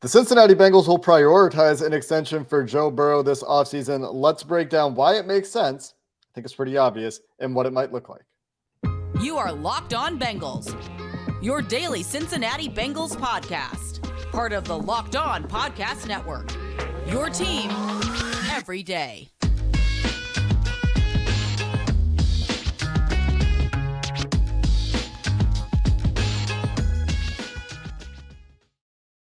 The Cincinnati Bengals will prioritize an extension for Joe Burrow this offseason. Let's break down why it makes sense. I think it's pretty obvious, and what it might look like. You are Locked On Bengals, your daily Cincinnati Bengals podcast, part of the Locked On Podcast Network, your team every day.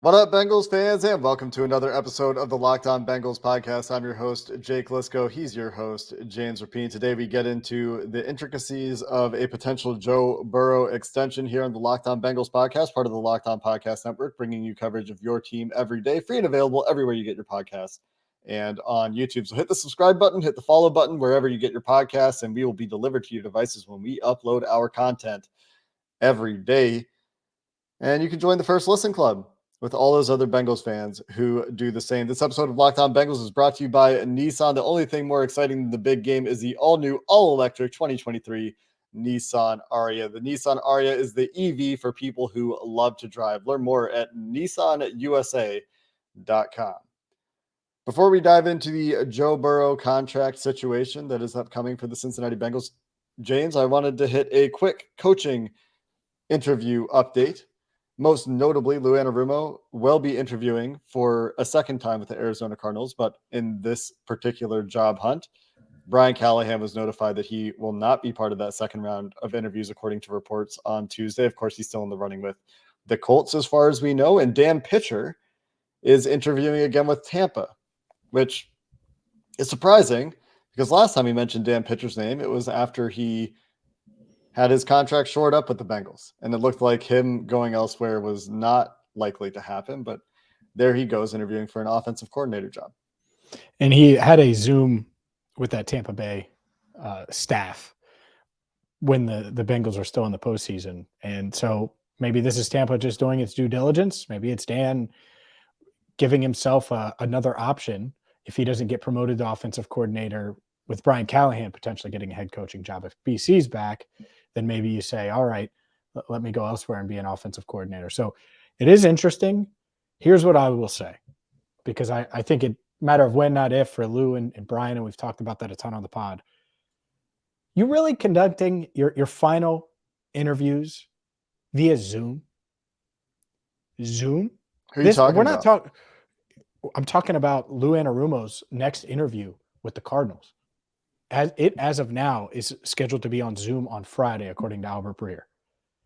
What up, Bengals fans, and welcome to another episode of the Locked On Bengals podcast. I'm your host, Jake Liscow. He's your host, James Rapien. Today, we get into the intricacies of a potential Joe Burrow extension here on the Locked On Bengals podcast, part of the Locked On Podcast Network, bringing you coverage of your team every day, free and available everywhere you get your podcasts and on YouTube. So hit the subscribe button, hit the follow button wherever you get your podcasts, and we will be delivered to your devices when we upload our content every day. And you can join the First Listen Club with all those other Bengals fans who do the same. This episode of Locked On Bengals is brought to you by Nissan. The only thing more exciting than the big game is the all-new, all-electric 2023 Nissan Ariya. The Nissan Ariya is the EV for people who love to drive. Learn more at nissanusa.com. Before we dive into the Joe Burrow contract situation that is upcoming for the Cincinnati Bengals, James, I wanted to hit a quick coaching interview update. Most notably, Lou Anarumo will be interviewing for a second time with the Arizona Cardinals, but in this particular job hunt, Brian Callahan was notified that he will not be part of that second round of interviews, according to reports on Tuesday. Of course, he's still in the running with the Colts, as far as we know, and Dan Pitcher is interviewing again with Tampa, which is surprising because last time he mentioned Dan Pitcher's name, it was after he had his contract shored up with the Bengals, and it looked like him going elsewhere was not likely to happen, but there he goes interviewing for an offensive coordinator job. And he had a Zoom with that Tampa Bay staff when the Bengals are still in the postseason. And so maybe this is Tampa just doing its due diligence. Maybe it's Dan giving himself another option if he doesn't get promoted to offensive coordinator, with Brian Callahan potentially getting a head coaching job. If BC's back, then maybe you say, all right, let me go elsewhere and be an offensive coordinator. So it is interesting. Here's what I will say, because I think it matter of when, not if, for Lou and Brian, and we've talked about that a ton on the pod. You really conducting your final interviews via Zoom? Zoom? Who are you talking about? I'm talking about Lou Anarumo's next interview with the Cardinals. As of now, is scheduled to be on Zoom on Friday, according to Albert Breer.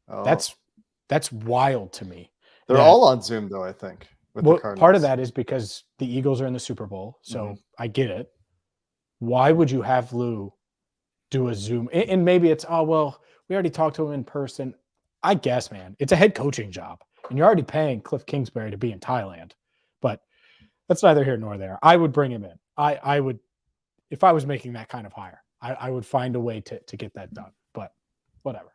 Oh. That's wild to me. They're all on Zoom, though, I think. The Cardinals. Part of that is because the Eagles are in the Super Bowl, so I get it. Why would you have Lou do a Zoom? And maybe it's, we already talked to him in person. I guess, man, it's a head coaching job, and you're already paying Cliff Kingsbury to be in Thailand. But that's neither here nor there. I would bring him in. I would. If I was making that kind of hire, I would find a way to get that done, but whatever.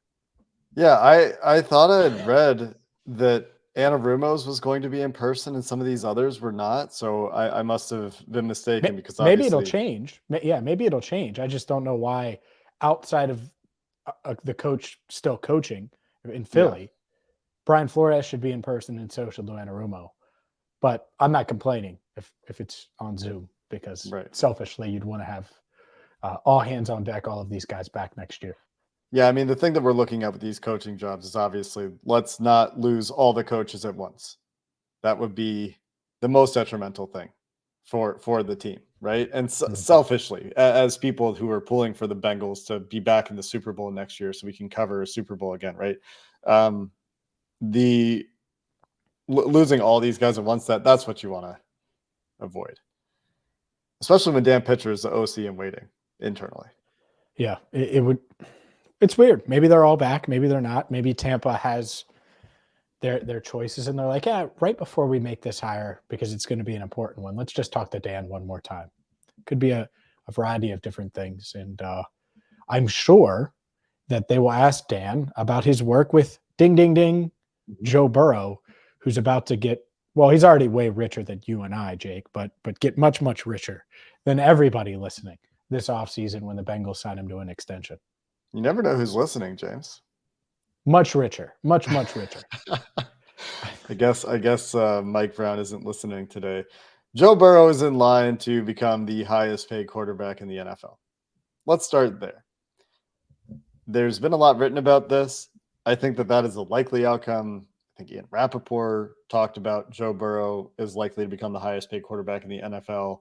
Yeah, I thought I had read that Anarumo's was going to be in person and some of these others were not. So I must have been mistaken because maybe it'll change. Yeah, maybe it'll change. I just don't know why outside of the coach still coaching in Philly, Brian Flores should be in person and so should Lou Anarumo. But I'm not complaining if it's on Zoom. Because selfishly, you'd want to have all hands on deck, all of these guys back next year. Yeah, I mean, the thing that we're looking at with these coaching jobs is obviously let's not lose all the coaches at once. That would be the most detrimental thing for the team, right? And selfishly, as people who are pulling for the Bengals to be back in the Super Bowl next year so we can cover a Super Bowl again, right? Losing all these guys at once, that's what you want to avoid. Especially when Dan Pitcher is the OC in waiting internally. Yeah, it would. It's weird. Maybe they're all back. Maybe they're not. Maybe Tampa has their choices, and they're like, right before we make this hire, because it's going to be an important one, let's just talk to Dan one more time. Could be a variety of different things, and I'm sure that they will ask Dan about his work with ding, ding, ding, Joe Burrow, who's about to get. Well, he's already way richer than you and I, Jake, but get much, much richer than everybody listening this offseason when the Bengals sign him to an extension. You never know who's listening, James. Much richer. Much, much richer. I guess Mike Brown isn't listening today. Joe Burrow is in line to become the highest paid quarterback in the NFL. Let's start there. There's been a lot written about this. I think that is a likely outcome. I think Ian Rappaport talked about Joe Burrow is likely to become the highest paid quarterback in the NFL.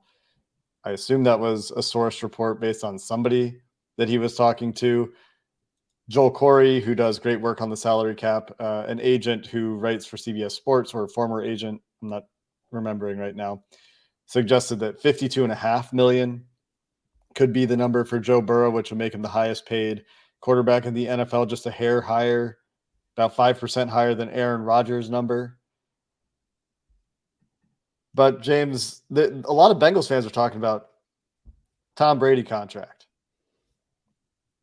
I assume that was a source report based on somebody that he was talking to. Joel Corey, who does great work on the salary cap, an agent who writes for CBS Sports, or a former agent, I'm not remembering right now, suggested that $52.5 million could be the number for Joe Burrow, which would make him the highest paid quarterback in the NFL, just a hair higher, about 5% higher than Aaron Rodgers' number. But James, a lot of Bengals fans are talking about Tom Brady contract,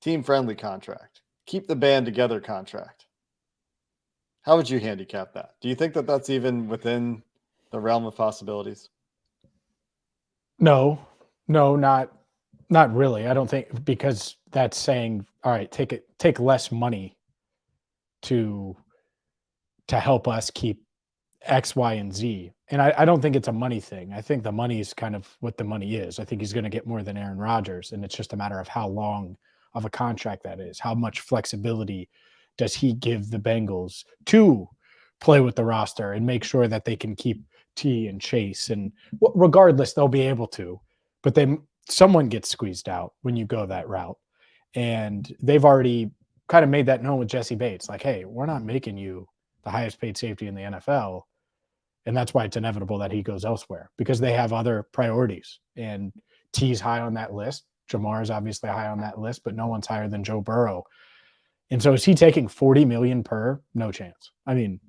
team-friendly contract, keep the band together contract. How would you handicap that? Do you think that that's even within the realm of possibilities? No, not really. I don't think, because that's saying, all right, take less money to help us keep X, Y, and Z. And I don't think it's a money thing. I think the money is kind of what the money is. I think he's going to get more than Aaron Rodgers, and it's just a matter of how long of a contract that is. How much flexibility does he give the Bengals to play with the roster and make sure that they can keep T and Chase? And regardless, they'll be able to. But then someone gets squeezed out when you go that route. And they've already kind of made that known with Jesse Bates. Like, hey, we're not making you the highest paid safety in the NFL. And that's why it's inevitable that he goes elsewhere, because they have other priorities. And T's high on that list. Jamar is obviously high on that list, but no one's higher than Joe Burrow. And so is he taking $40 million per? No chance. I mean,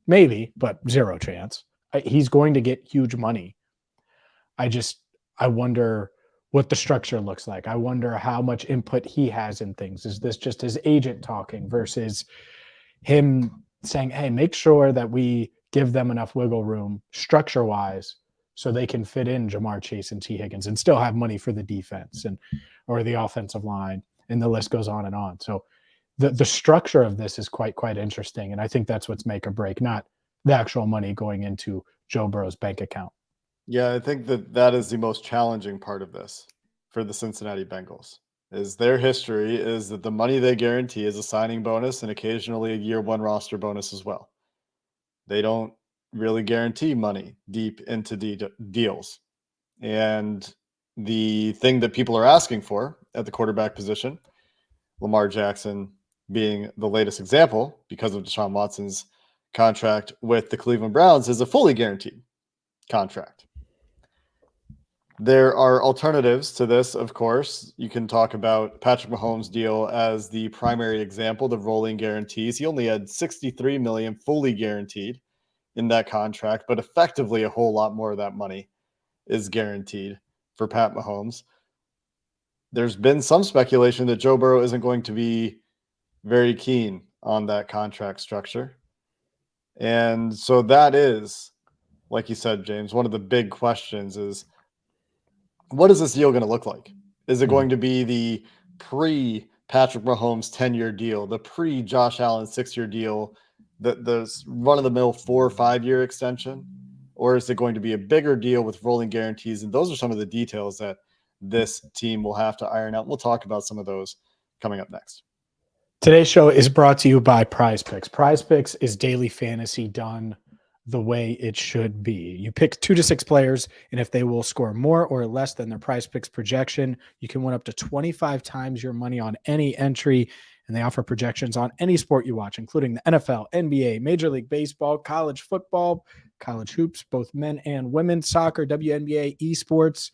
maybe, but zero chance. He's going to get huge money. I wonder what the structure looks like. I wonder how much input he has in things. Is this just his agent talking versus him saying, hey, make sure that we give them enough wiggle room structure-wise so they can fit in Jamar Chase and T. Higgins and still have money for the defense or the offensive line, and the list goes on and on. So the structure of this is quite interesting, and I think that's what's make or break, not the actual money going into Joe Burrow's bank account. Yeah, I think that is the most challenging part of this for the Cincinnati Bengals. Is their history is that the money they guarantee is a signing bonus and occasionally a year one roster bonus as well. They don't really guarantee money deep into deals. And the thing that people are asking for at the quarterback position, Lamar Jackson being the latest example because of Deshaun Watson's contract with the Cleveland Browns, is a fully guaranteed contract. There are alternatives to this, of course. You can talk about Patrick Mahomes' deal as the primary example, the rolling guarantees. He only had $63 million fully guaranteed in that contract, but effectively a whole lot more of that money is guaranteed for Pat Mahomes. There's been some speculation that Joe Burrow isn't going to be very keen on that contract structure. And so that is, like you said, James, one of the big questions is, what is this deal going to look like? Is it going to be the pre-Patrick Mahomes 10-year deal, the pre-Josh Allen 6-year deal, the run-of-the-mill 4 or 5-year extension? Or is it going to be a bigger deal with rolling guarantees? And those are some of the details that this team will have to iron out. We'll talk about some of those coming up next. Today's show is brought to you by PrizePicks. PrizePicks is daily fantasy done the way it should be. You pick 2 to 6 players, and if they will score more or less than their PrizePicks projection, you can win up to 25 times your money on any entry. And they offer projections on any sport you watch, including the NFL, NBA, Major League Baseball, college football, college hoops, both men and women, soccer, WNBA, esports,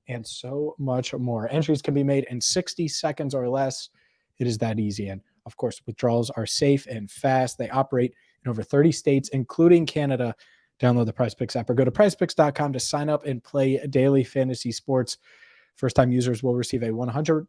and so much more. Entries can be made in 60 seconds or less. It is that easy. And of course, withdrawals are safe and fast. They operate in over 30 states, including Canada. Download the PrizePicks app or go to prizepicks.com to sign up and play daily fantasy sports. First-time users will receive a 100%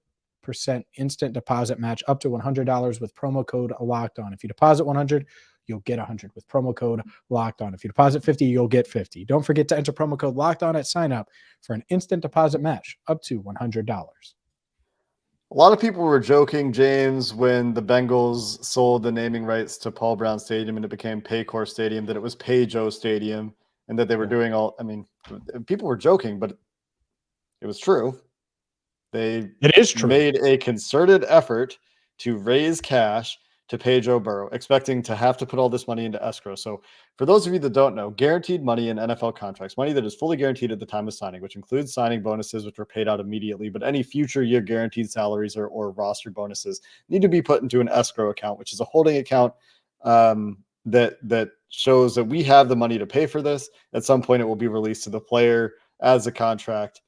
instant deposit match up to $100 with promo code Locked On. If you deposit $100, you'll get $100 with promo code Locked On. If you deposit $50, you'll get $50. Don't forget to enter promo code Locked On at sign up for an instant deposit match up to $100. A lot of people were joking, James, when the Bengals sold the naming rights to Paul Brown Stadium and it became Paycor Stadium, that it was Pay Joe Stadium, and that they were doing all. I mean, people were joking, but it was true. They It is true. made a concerted effort to raise cash to pay Joe Burrow, expecting to have to put all this money into escrow. So, for those of you that don't know, guaranteed money in NFL contracts, money that is fully guaranteed at the time of signing, which includes signing bonuses, which are paid out immediately, but any future year guaranteed salaries or roster bonuses need to be put into an escrow account, which is a holding account that shows that we have the money to pay for this. At some point, it will be released to the player as the contract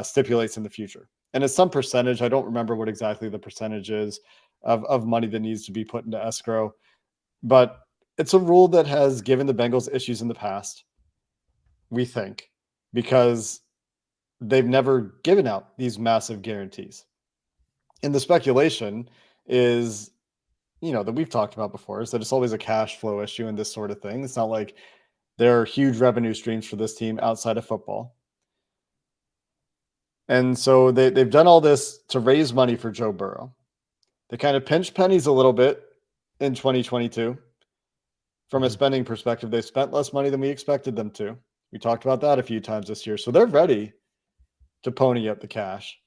stipulates in the future. And it's some percentage. I don't remember what exactly the percentage is of money that needs to be put into escrow. But it's a rule that has given the Bengals issues in the past, we think, because they've never given out these massive guarantees. And the speculation is, that we've talked about before, is that it's always a cash flow issue and this sort of thing. It's not like there are huge revenue streams for this team outside of football. And so they've done all this to raise money for Joe Burrow. They kind of pinched pennies a little bit in 2022. From a spending perspective, they spent less money than we expected them to. We talked about that a few times this year. So they're ready to pony up the cash.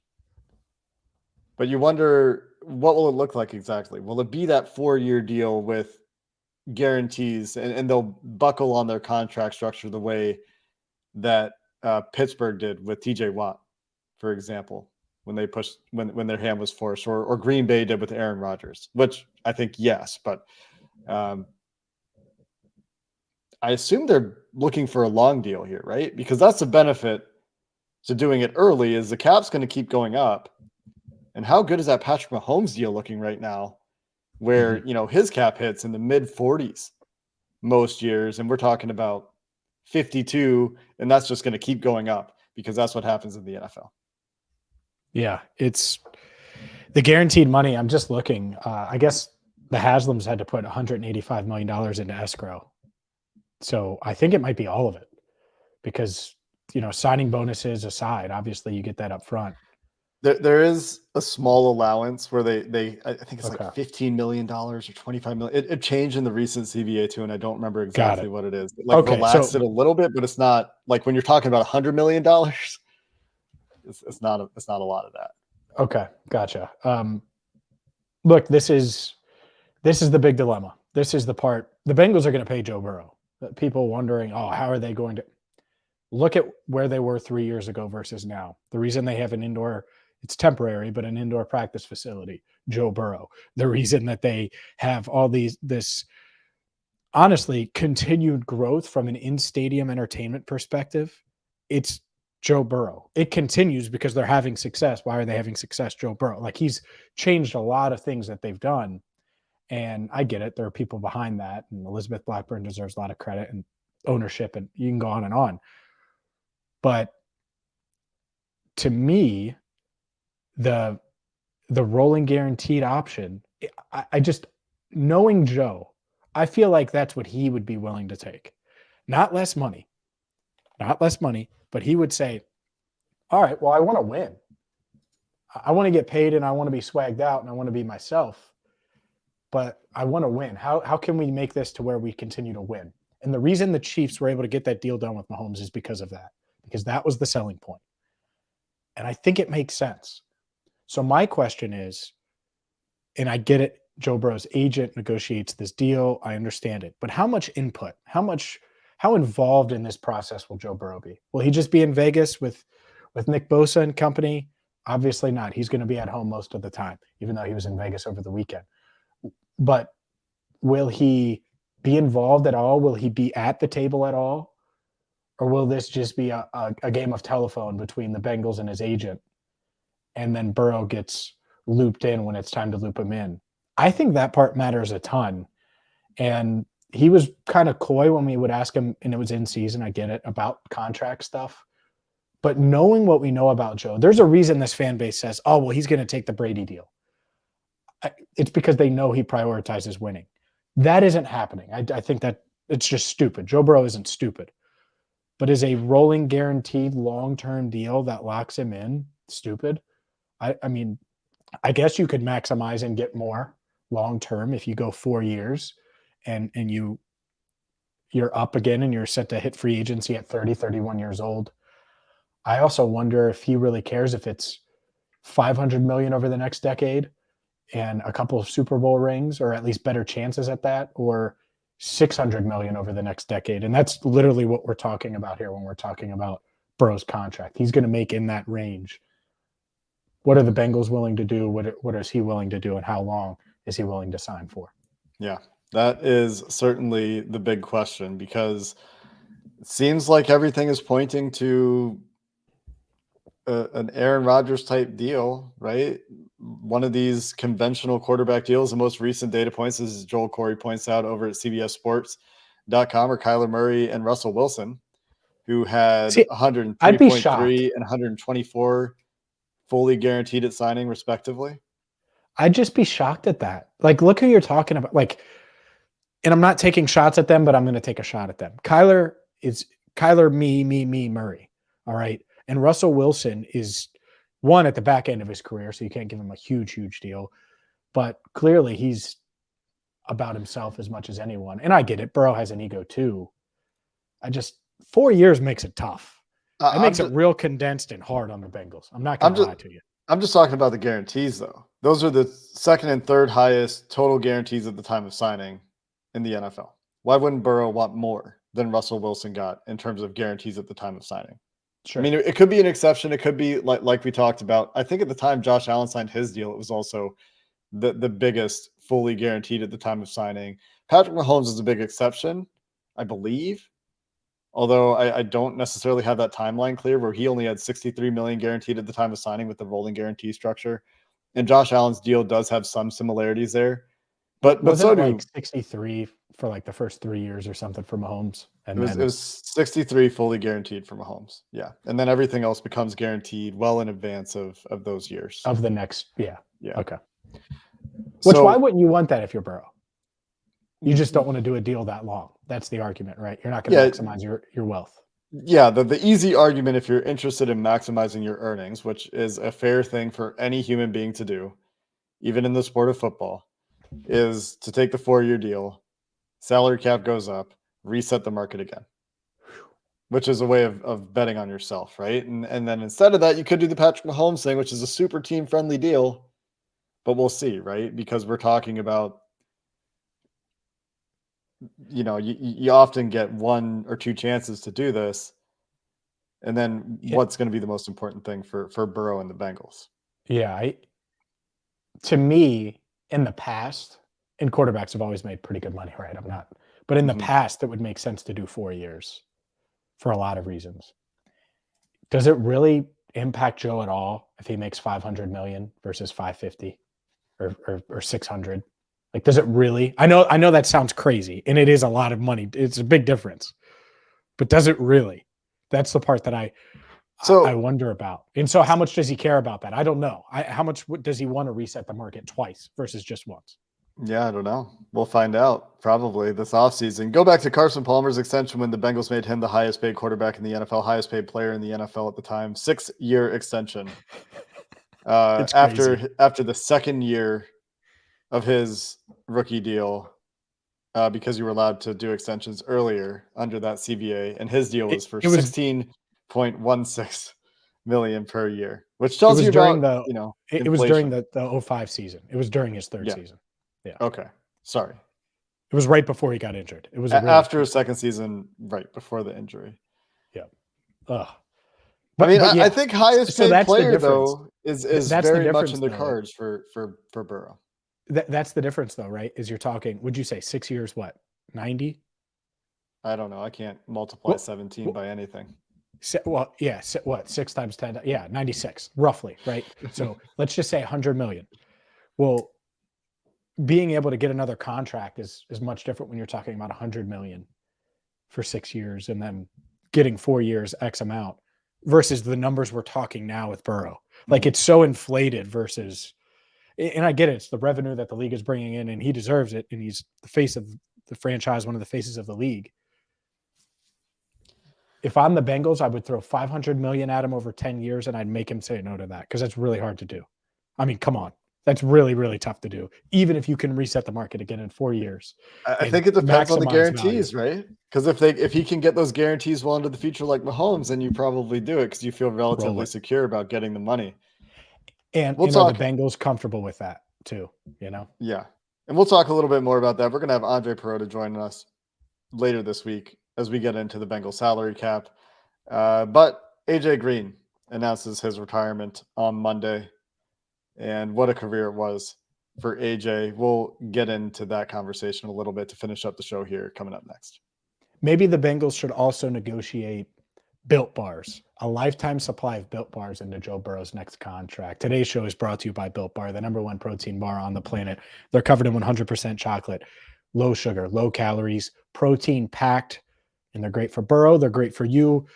But you wonder, what will it look like exactly? Will it be that 4-year deal with guarantees and they'll buckle on their contract structure the way that Pittsburgh did with TJ Watt, for example, when they pushed when their hand was forced, or Green Bay did with Aaron Rodgers, which I think yes, but I assume they're looking for a long deal here, right? Because that's the benefit to doing it early, is the cap's going to keep going up. And how good is that Patrick Mahomes deal looking right now, where his cap hits in the mid 40s most years, and we're talking about 52, and that's just going to keep going up because that's what happens in the NFL. Yeah, it's the guaranteed money. I'm just looking. I guess the Haslams had to put $185 million into escrow. So I think it might be all of it because, signing bonuses aside, obviously you get that up front. There is a small allowance where they I think it's like $15 million or $25 million. It changed in the recent CBA too, and I don't remember exactly what it is. It relaxed it a little bit, but it's not like when you're talking about $100 million. It's not a lot of that. Okay, gotcha. Look, this is the big dilemma. This is the part. The Bengals are going to pay Joe Burrow. People wondering, how are they going to look at where they were 3 years ago versus now? The reason they have an indoor, it's temporary, but an indoor practice facility, Joe Burrow. The reason that they have all this honestly continued growth from an in-stadium entertainment perspective, it's Joe Burrow. It continues because they're having success. Why are they having success? Joe Burrow. Like, he's changed a lot of things that they've done. And I get it. There are people behind that. And Elizabeth Blackburn deserves a lot of credit and ownership, and you can go on and on. But to me, the rolling guaranteed option, I just, knowing Joe, I feel like that's what he would be willing to take. Not less money, but he would say, all right, well, I want to win. I want to get paid and I want to be swagged out and I want to be myself, but I want to win. How can we make this to where we continue to win? And the reason the Chiefs were able to get that deal done with Mahomes is because of that, because that was the selling point. And I think it makes sense. So my question is, and I get it, Joe Burrow's agent negotiates this deal. I understand it. But how much input, how involved in this process will Joe Burrow be? Will he just be in Vegas with Nick Bosa and company? Obviously not. He's going to be at home most of the time, even though he was in Vegas over the weekend. But will he be involved at all? Will he be at the table at all? Or will this just be a game of telephone between the Bengals and his agent, and then Burrow gets looped in when it's time to loop him in? I think that part matters a ton. And he was kind of coy when we would ask him, and it was in season, I get it, about contract stuff. But knowing what we know about Joe, there's a reason this fan base says, oh, well, he's going to take the Brady deal. It's because they know he prioritizes winning. That isn't happening. I think that it's just stupid. Joe Burrow isn't stupid. But is a rolling guaranteed long-term deal that locks him in stupid? I mean, I guess you could maximize and get more long term if you go 4 years and you're up again and you're set to hit free agency at 30, 31 years old. I also wonder if he really cares if it's 500 million over the next decade and a couple of Super Bowl rings, or at least better chances at that, or 600 million over the next decade. And that's literally what we're talking about here when we're talking about Burrow's contract. He's going to make in that range. What are the Bengals willing to do? What is he willing to do? And how long is he willing to sign for? Yeah, that is certainly the big question, because it seems like everything is pointing to an Aaron Rodgers type deal, right? One of these conventional quarterback deals. The most recent data points, as Joel Corey points out over at CBSSports.com, are Kyler Murray and Russell Wilson, who had See, I'd be shocked. 103.3 and 124 fully guaranteed at signing, respectively. I'd just be shocked at that. Like, look who you're talking about. Like, and I'm not taking shots at them, but I'm going to take a shot at them. Kyler, me, Murray. All right. And Russell Wilson is one at the back end of his career, so you can't give him a huge, huge deal. But clearly he's about himself as much as anyone. And I get it. Burrow has an ego too. 4 years makes it tough. It makes it real condensed and hard on the Bengals. I'm not going to lie to you. I'm just talking about the guarantees, though. Those are the second and third highest total guarantees at the time of signing in the NFL. Why wouldn't Burrow want more than Russell Wilson got in terms of guarantees at the time of signing? Sure. I mean, it could be an exception. It could be like we talked about. I think at the time Josh Allen signed his deal, it was also the biggest fully guaranteed at the time of signing. Patrick Mahomes is a big exception, I believe. Although I don't necessarily have that timeline clear, where he only had 63 million guaranteed at the time of signing with the rolling guarantee structure. And Josh Allen's deal does have some similarities there. But wasn't so it like 63 for like the first 3 years or something for Mahomes? And it was 63 fully guaranteed for Mahomes. Yeah. And then everything else becomes guaranteed well in advance of those years. Of the next, yeah. Okay. Why wouldn't you want that if you're Burrow? You just don't want to do a deal that long. That's the argument, right? You're not going to maximize your wealth. Yeah, the easy argument, if you're interested in maximizing your earnings, which is a fair thing for any human being to do, even in the sport of football, is to take the 4-year deal, salary cap goes up, reset the market again, which is a way of betting on yourself, right? And then instead of that, you could do the Patrick Mahomes thing, which is a super team-friendly deal, but we'll see, right? Because we're talking about, you often get 1 or 2 chances to do this. And then what's going to be the most important thing for Burrow and the Bengals? Yeah. To me, in the past, and quarterbacks have always made pretty good money, right? But in the past, it would make sense to do 4 years for a lot of reasons. Does it really impact Joe at all if he makes 500 million versus 550 or 600? Like, does it really? I know that sounds crazy, and it is a lot of money. It's a big difference, but does it really? That's the part that I wonder about. And so, how much does he care about that? I don't know. How much does he want to reset the market twice versus just once? Yeah, I don't know. We'll find out probably this offseason. Go back to Carson Palmer's extension when the Bengals made him the highest paid quarterback in the NFL, highest paid player in the NFL at the time. 6-year extension. After the second year of his rookie deal, because you were allowed to do extensions earlier under that CBA, and his deal was for 16.16 million per year, which tells you about it was during the 05 season. It was during his third season. Yeah. Okay. Sorry. It was right before he got injured. It was after his second season, right before the injury. Yeah. I think highest paid player though is very much in the cards for Burrow. That's the difference, though, right? Is you're talking, would you say 6 years, what, 90? I don't know. I can't multiply 17 by anything. What, 6 times 10? Yeah, 96, roughly, right? So let's just say 100 million. Well, being able to get another contract is much different when you're talking about 100 million for 6 years and then getting 4 years X amount versus the numbers we're talking now with Burrow. Like, it's so inflated versus... And I get it. It's the revenue that the league is bringing in, and he deserves it. And he's the face of the franchise, one of the faces of the league. If I'm the Bengals, I would throw 500 million at him over 10 years, and I'd make him say no to that because that's really hard to do. I mean, come on. That's really, really tough to do, even if you can reset the market again in 4 years. I And think it depends on the maximize value. guarantees, right? Because if he can get those guarantees well into the future like Mahomes, then you probably do it because you feel relatively secure about getting the money. And We'll are the talk. Bengals comfortable with that too? Yeah. And we'll talk a little bit more about that. We're going to have Andre Perota joining us later this week as we get into the Bengals salary cap. But AJ Green announces his retirement on Monday. And what a career it was for AJ. We'll get into that conversation a little bit to finish up the show here coming up next. Maybe the Bengals should also negotiate Built Bars, a lifetime supply of Built Bars into Joe Burrow's next contract. Today's show is brought to you by Built Bar, the #1 protein bar on the planet. They're covered in 100% chocolate, low sugar, low calories, protein packed, and they're great for Burrow. They're great for you.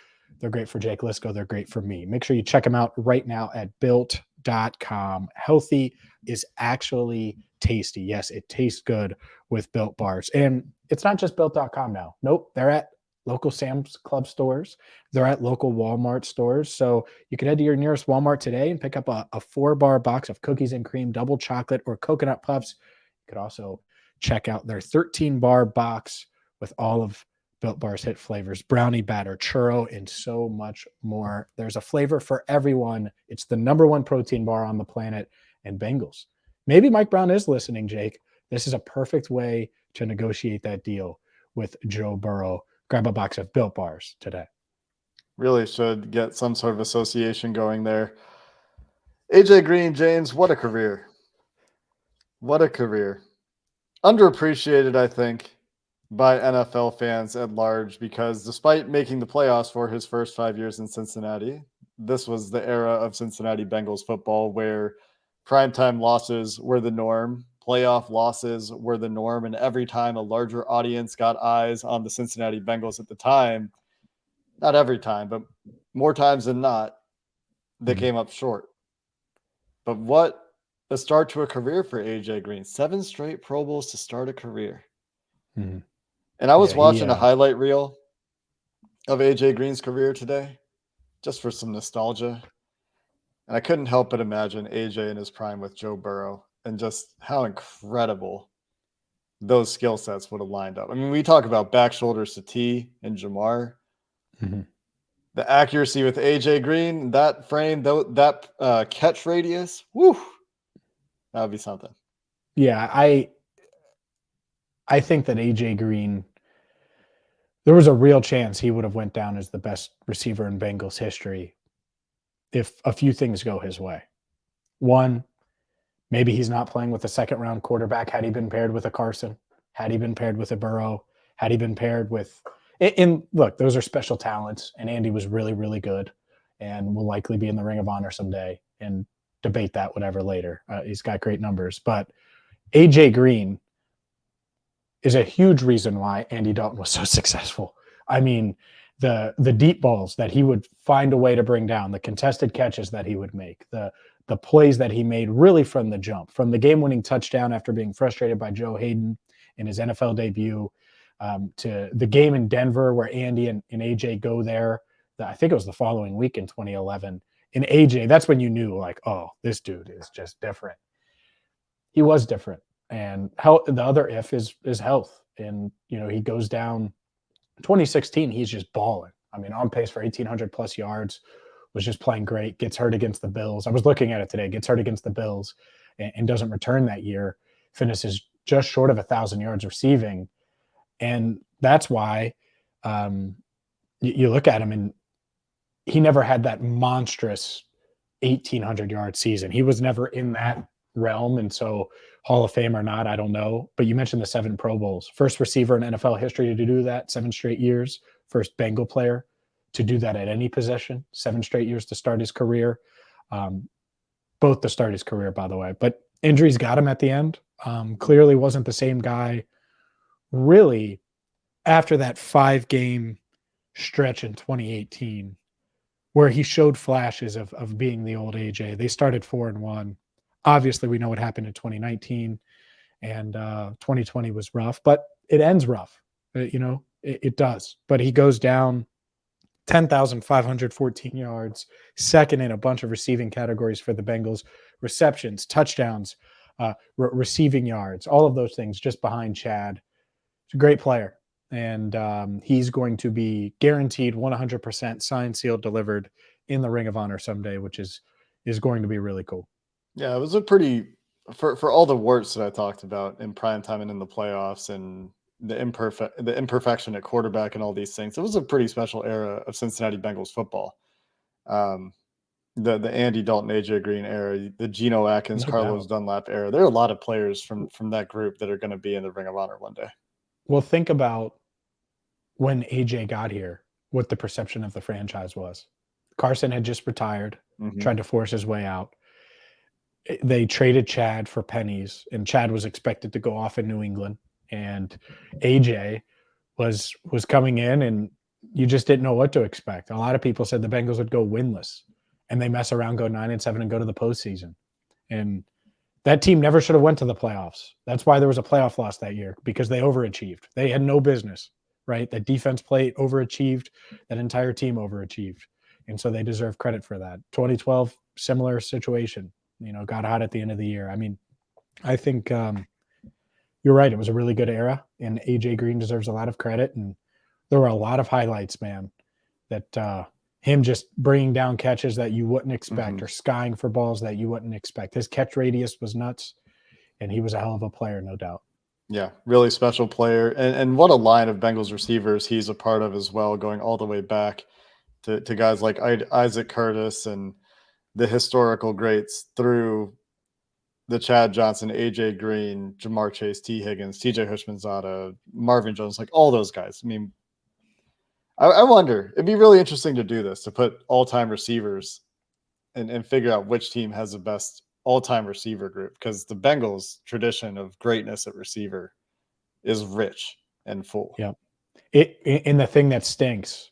They're great for Jake Liscow. They're great for me. Make sure you check them out right now at built.com. Healthy is actually tasty. Yes, it tastes good with Built Bars. And it's not just built.com now. Nope, they're at local Sam's Club stores. They're at local Walmart stores. So you can head to your nearest Walmart today and pick up a 4-bar box of cookies and cream, double chocolate, or coconut puffs. You could also check out their 13-bar box with all of Built Bar's hit flavors: brownie batter, churro, and so much more. There's a flavor for everyone. It's the #1 protein bar on the planet. And Bengals, maybe Mike Brown is listening, Jake. This is a perfect way to negotiate that deal with Joe Burrow. Grab a box of Built Bars today. Really should get some sort of association going there. AJ Green, James, what a career. What a career. Underappreciated, I think, by NFL fans at large, because despite making the playoffs for his first 5 years in Cincinnati, this was the era of Cincinnati Bengals football where primetime losses were the norm. Playoff losses were the norm. And every time a larger audience got eyes on the Cincinnati Bengals at the time, not every time, but more times than not, they came up short. But what a start to a career for AJ Green. 7 straight Pro Bowls to start a career. Mm-hmm. And I was watching a highlight reel of AJ Green's career today, just for some nostalgia. And I couldn't help but imagine AJ in his prime with Joe Burrow and just how incredible those skill sets would have lined up. I mean, we talk about back shoulders to T and Jamar. Mm-hmm. The accuracy with AJ Green, that frame, that catch radius, woo, that would be something. Yeah, I think that AJ Green, there was a real chance he would have went down as the best receiver in Bengals history if a few things go his way. One, maybe he's not playing with a second-round quarterback. Had he been paired with a Carson, had he been paired with a Burrow, had he been paired with – and look, those are special talents, and Andy was really, really good and will likely be in the Ring of Honor someday, and debate that whatever later. He's got great numbers. But AJ Green is a huge reason why Andy Dalton was so successful. I mean, the deep balls that he would find a way to bring down, the contested catches that he would make, the plays that he made really from the jump, from the game-winning touchdown after being frustrated by Joe Hayden in his NFL debut, to the game in Denver where Andy and AJ go there. I think it was the following week in 2011. And AJ, that's when you knew, like, oh, this dude is just different. He was different. And the other if is health. And, he goes down 2016, he's just balling. I mean, on pace for 1,800 plus yards, was just playing great, gets hurt against the Bills. I was looking at it today, gets hurt against the Bills and doesn't return that year, finishes just short of 1,000 yards receiving. And that's why you look at him and he never had that monstrous 1,800 yard season. He was never in that realm. And so Hall of Fame or not, I don't know. But you mentioned the 7 Pro Bowls. First receiver in NFL history to do that, 7 straight years. First Bengal player to do that at any position, 7 straight years to start his career. Both to start his career, by the way. But injuries got him at the end. Clearly wasn't the same guy really after that 5-game stretch in 2018 where he showed flashes of being the old AJ. They started 4-1. Obviously, we know what happened in 2019, and 2020 was rough, but it ends rough. It does. But he goes down 10,514 yards, second in a bunch of receiving categories for the Bengals, receptions, touchdowns, receiving yards, all of those things just behind Chad. He's a great player. And he's going to be guaranteed 100% signed, sealed, delivered in the Ring of Honor someday, which is going to be really cool. Yeah, it was a pretty for all the warts that I talked about in primetime and in the playoffs and the imperfection at quarterback and all these things. It was a pretty special era of Cincinnati Bengals football. The Andy Dalton, AJ Green era, the Geno Atkins, No Carlos Dunlap era. There are a lot of players from that group that are going to be in the Ring of Honor one day. Well, think about when AJ got here, what the perception of the franchise was. Carson had just retired, tried to force his way out. They traded Chad for pennies, and Chad was expected to go off in New England. And AJ was coming in, and you just didn't know what to expect. A lot of people said the Bengals would go winless, and they mess around, go 9-7, and go to the postseason. And that team never should have went to the playoffs. That's why there was a playoff loss that year, because they overachieved. They had no business, right? That defense played overachieved. That entire team overachieved. And so they deserve credit for that. 2012, similar situation. Got hot at the end of the year. I mean, I think you're right. It was a really good era, and AJ Green deserves a lot of credit. And there were a lot of highlights, man, that him just bringing down catches that you wouldn't expect or skying for balls that you wouldn't expect. His catch radius was nuts, and he was a hell of a player, no doubt. Yeah, really special player. And what a line of Bengals receivers he's a part of as well, going all the way back to guys like Isaac Curtis and the historical greats through the Chad Johnson, AJ Green, Jamar Chase, T. Higgins, TJ Hushmanzada, Marvin Jones, like all those guys. I mean, I wonder, it'd be really interesting to do this, to put all-time receivers and figure out which team has the best all-time receiver group, because the Bengals' tradition of greatness at receiver is rich and full. Yeah. And the thing that stinks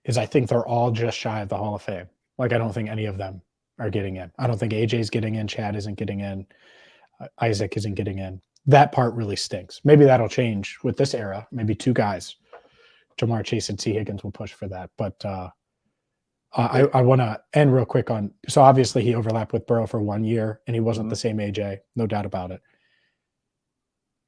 is I think they're all just shy of the Hall of Fame. Like, I don't think any of them are getting in. I don't think AJ's getting in. Chad isn't getting in. Isaac isn't getting in. That part really stinks. Maybe that'll change with this era. Maybe two guys, Jamar Chase and T. Higgins, will push for that. But I want to end real quick on, so obviously he overlapped with Burrow for 1 year, and he wasn't the same AJ, no doubt about it.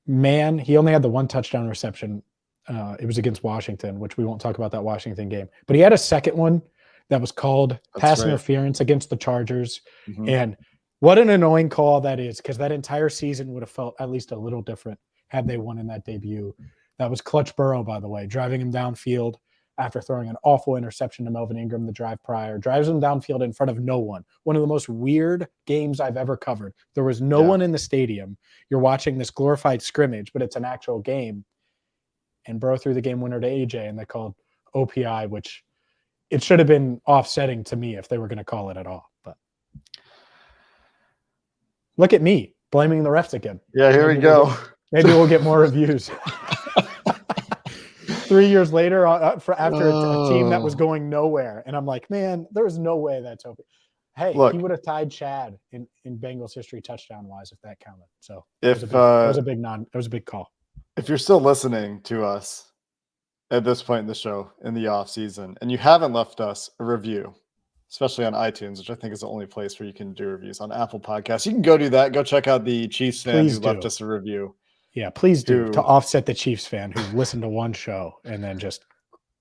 Man, he only had the one touchdown reception. It was against Washington, which we won't talk about that Washington game. But he had a second one that was called pass interference against the Chargers. And what an annoying call that is, because that entire season would have felt at least a little different had they won in that debut. That was clutch Burrow, by the way, driving him downfield after throwing an awful interception to Melvin Ingram the drive prior, drives him downfield in front of no one. One of the most weird games I've ever covered. There was no one in the stadium. You're watching this glorified scrimmage, but it's an actual game. And Burrow threw the game winner to AJ, and they called OPI, which it should have been offsetting to me if they were going to call it at all. But look at me blaming the refs again. Yeah, here we go. Maybe we'll get more reviews. 3 years later, after a team that was going nowhere, and I'm like, man, there's no way that's open. Hey, look, he would have tied Chad in Bengals history touchdown-wise if that counted. So it was a big call. If you're still listening to us at this point in the show in the off season, and you haven't left us a review, especially on iTunes, which I think is the only place where you can do reviews, on Apple Podcasts, you can go do that. Go check out the Chiefs fan who left us a review. Yeah, please do, to offset the Chiefs fan who listened to one show and then just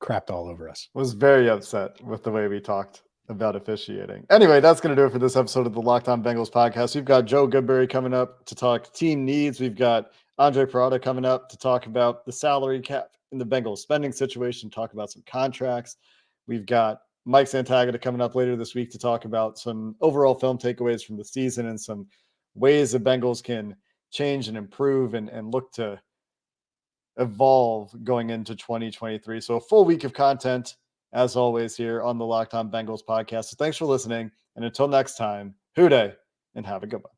crapped all over us. Was very upset with the way we talked about officiating. Anyway, that's going to do it for this episode of the Locked On Bengals podcast. We've got Joe Goodberry coming up to talk team needs. We've got Andre Parada coming up to talk about the salary cap in the Bengals spending situation, talk about some contracts. We've got Mike Santagata coming up later this week to talk about some overall film takeaways from the season and some ways the Bengals can change and improve and look to evolve going into 2023. So a full week of content, as always, here on the Locked On Bengals podcast. So thanks for listening. And until next time, Hoo Day, and have a good one.